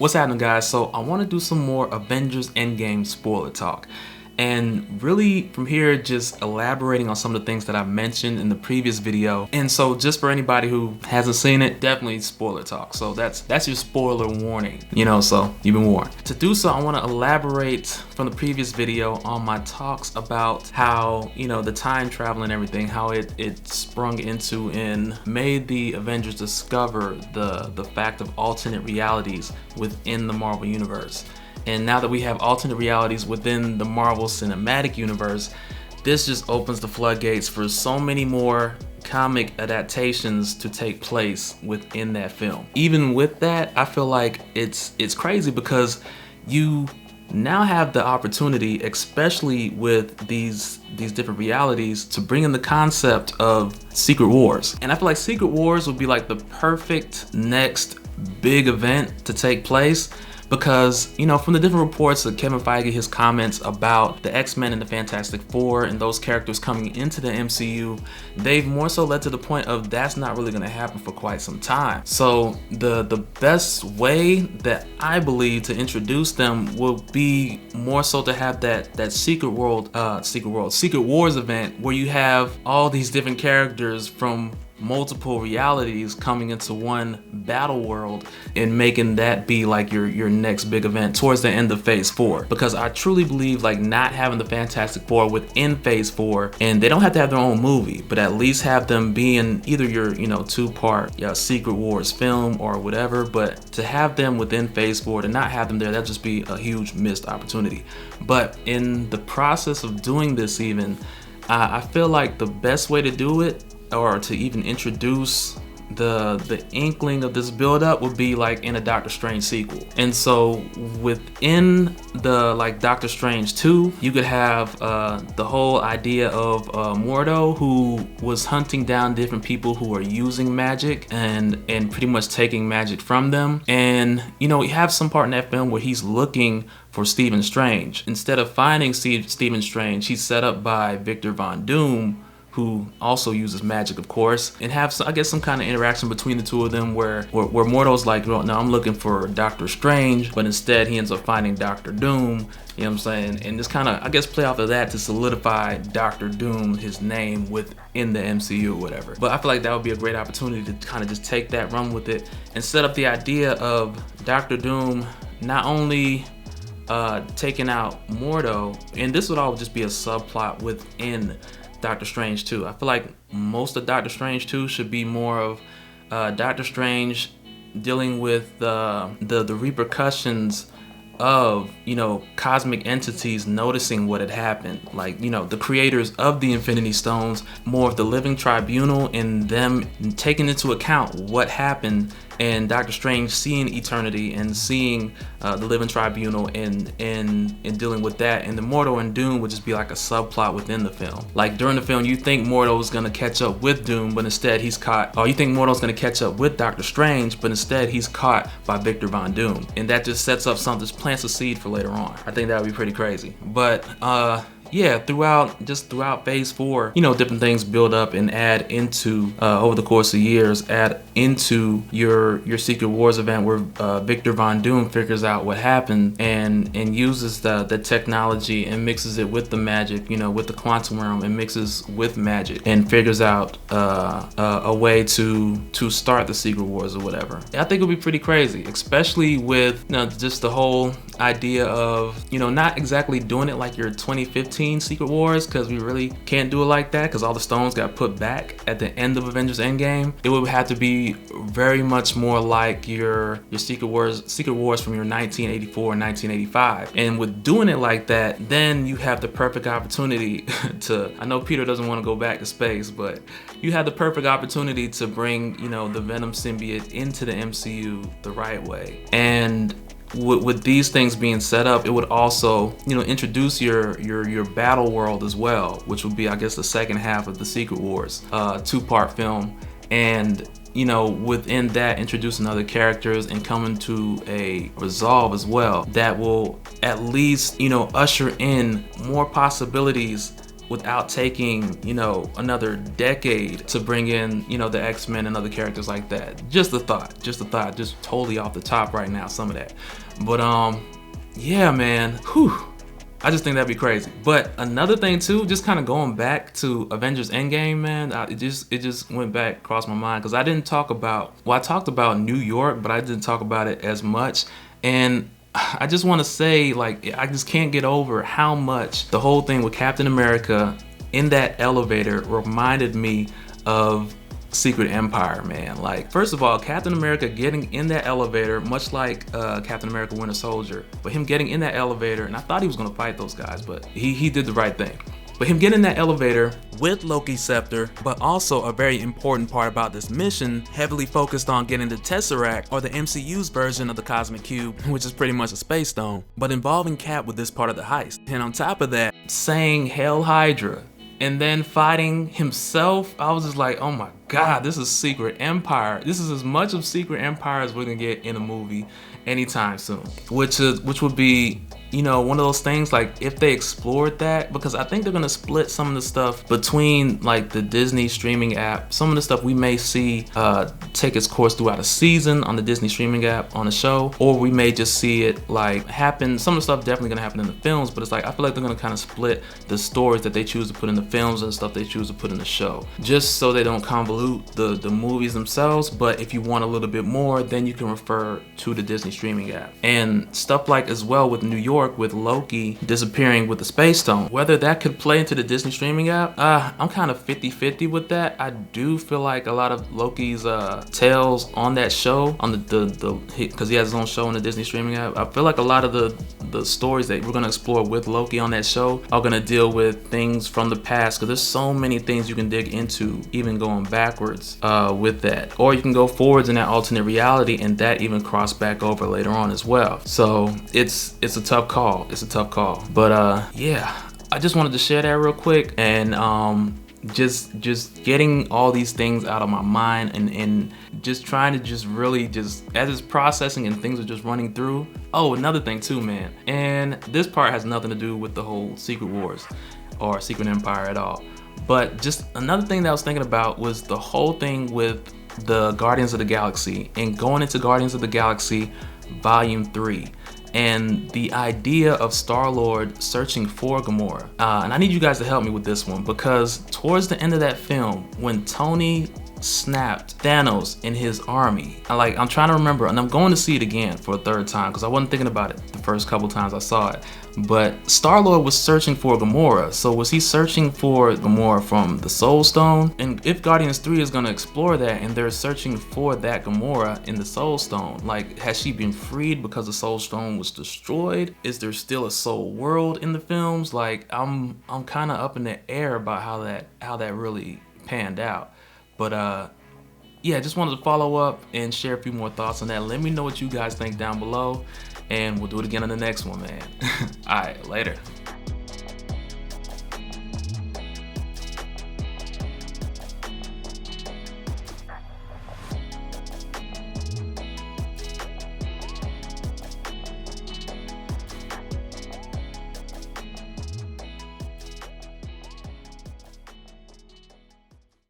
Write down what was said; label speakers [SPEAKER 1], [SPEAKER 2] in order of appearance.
[SPEAKER 1] What's happening, guys? So I want to do some more Avengers Endgame spoiler talk. And really from here, just elaborating on some of the things that I mentioned in the previous video. And so just for anybody who hasn't seen it, definitely spoiler talk. So that's your spoiler warning, so you've been warned. To do so, I want to elaborate from the previous video on my talks about how, the time travel and everything, how it sprung into and made the Avengers discover the fact of alternate realities within the Marvel Universe. And now that we have alternate realities within the Marvel Cinematic Universe, this just opens the floodgates for so many more comic adaptations to take place within that film. Even with that, I feel like it's crazy because you now have the opportunity, especially with these different realities, to bring in the concept of Secret Wars. And I feel like Secret Wars would be like the perfect next big event to take place. Because, from the different reports of Kevin Feige, his comments about the X-Men and the Fantastic Four and those characters coming into the MCU, they've more so led to the point of that's not really going to happen for quite some time. So the best way that I believe to introduce them will be more so to have that Secret Wars event where you have all these different characters from multiple realities coming into one battle world and making that be like your next big event towards the end of Phase 4. Because I truly believe like not having the Fantastic Four within Phase 4, and they don't have to have their own movie, but at least have them be in either your two-part Secret Wars film or whatever, but to have them within Phase 4, to not have them there, that'd just be a huge missed opportunity. But in the process of doing this even, I feel like the best way to do it, or to even introduce the inkling of this build-up, would be like in a Doctor Strange sequel. And so within the Doctor Strange 2, you could have the whole idea of Mordo, who was hunting down different people who are using magic and pretty much taking magic from them. And you have some part in that film where he's looking for Stephen Strange. Instead of finding Stephen Strange, he's set up by Victor Von Doom, who also uses magic, of course, and have some kind of interaction between the two of them where Mordo's like, well, no, I'm looking for Doctor Strange, but instead he ends up finding Doctor Doom, you know what I'm saying? And just kind of, play off of that to solidify Doctor Doom, his name within the MCU or whatever. But I feel like that would be a great opportunity to kind of just take that, run with it, and set up the idea of Doctor Doom not only taking out Mordo, and this would all just be a subplot within Doctor Strange 2. I feel like most of Doctor Strange 2 should be more of Doctor Strange dealing with the repercussions of cosmic entities noticing what had happened, like the creators of the Infinity Stones, more of the living tribunal and them taking into account what happened, and Doctor Strange seeing eternity and seeing the living tribunal and dealing with that. And the Mordo and Doom would just be like a subplot within the film. Like during the film, you think Mordo's gonna catch up with Doom, but instead he's caught, or you think Mordo's gonna catch up with Doctor Strange, but instead he's caught by Victor Von Doom. And that just sets up something, plants a seed for later on. I think that would be pretty crazy. But yeah, throughout Phase 4, different things build up and add into, over the course of years, add into your Secret Wars event where Victor Von Doom figures out what happened and uses the technology and mixes it with the magic, with the quantum realm, and mixes with magic and figures out a way to start the Secret Wars or whatever. I think it would be pretty crazy, especially with just the whole idea of not exactly doing it like your 2015 Secret Wars, because we really can't do it like that because all the stones got put back at the end of Avengers Endgame. It would have to be very much more like your Secret Wars from your 1984 and 1985. And with doing it like that, then you have the perfect opportunity to, I know Peter doesn't want to go back to space, but you have the perfect opportunity to bring the Venom symbiote into the MCU the right way. And with these things being set up, it would also, introduce your battle world as well, which would be, I guess, the second half of the Secret Wars two-part film. And within that, introducing other characters and coming to a resolve as well that will at least, usher in more possibilities without taking, you know, another decade to bring in, you know, the X-Men and other characters like that. Just a thought, just totally off the top right now, some of that. But yeah, man, whew. I just think that'd be crazy. But another thing too, just kind of going back to Avengers Endgame, man, it just went back across my mind because I didn't talk about, well, I talked about New York, but I didn't talk about it as much. And I just want to say, like, I just can't get over how much the whole thing with Captain America in that elevator reminded me of Secret Empire, man. Like, first of all, Captain America getting in that elevator, much like Captain America Winter Soldier, but him getting in that elevator, and I thought he was gonna fight those guys, but he did the right thing. But him getting in that elevator with Loki's scepter, but also a very important part about this mission, heavily focused on getting the Tesseract, or the MCU's version of the Cosmic Cube, which is pretty much a space stone, but involving Cap with this part of the heist. And on top of that, saying Hail Hydra, and then fighting himself, I was just like, oh my God, this is Secret Empire. This is as much of Secret Empire as we're gonna get in a movie anytime soon. Which would be, you know, one of those things, like, if they explored that, because I think they're gonna split some of the stuff between, like, the Disney streaming app. Some of the stuff we may see take its course throughout a season on the Disney streaming app on a show, or we may just see it like happen. Some of the stuff definitely gonna happen in the films, but it's like, I feel like they're gonna kind of split the stories that they choose to put in the films and the stuff they choose to put in the show, just so they don't convolute the movies themselves. But if you want a little bit more, then you can refer to the Disney streaming app. And stuff like, as well, with New York, with Loki disappearing with the Space Stone, whether that could play into the Disney streaming app, I'm kind of 50-50 with that. I do feel like a lot of Loki's tales on that show, on because he has his own show on the Disney streaming app, I feel like a lot of the stories that we're going to explore with Loki on that show are going to deal with things from the past, because there's so many things you can dig into, even going backwards with that, or you can go forwards in that alternate reality, and that even cross back over later on as well. So it's a tough call. It's a tough call. But yeah, I just wanted to share that real quick, and just getting all these things out of my mind, and just trying to just really just, as it's processing and things are just running through. Oh, another thing too, man, and this part has nothing to do with the whole Secret Wars or Secret Empire at all, but just another thing that I was thinking about was the whole thing with the Guardians of the Galaxy, and going into Guardians of the Galaxy Volume 3. And the idea of Star-Lord searching for Gamora. And I need you guys to help me with this one, because towards the end of that film, when Tony snapped Thanos in his army, I'm trying to remember, and I'm going to see it again for a third time because I wasn't thinking about it the first couple times I saw it. But Star-Lord was searching for Gamora. So was he searching for Gamora from the Soul Stone? And if Guardians 3 is going to explore that, and they're searching for that Gamora in the Soul Stone, like, has she been freed because the Soul Stone was destroyed? Is there still a Soul World in the films? Like, I'm kind of up in the air about how that really panned out. But yeah, just wanted to follow up and share a few more thoughts on that. Let me know what you guys think down below, and we'll do it again on the next one, man. All right, later.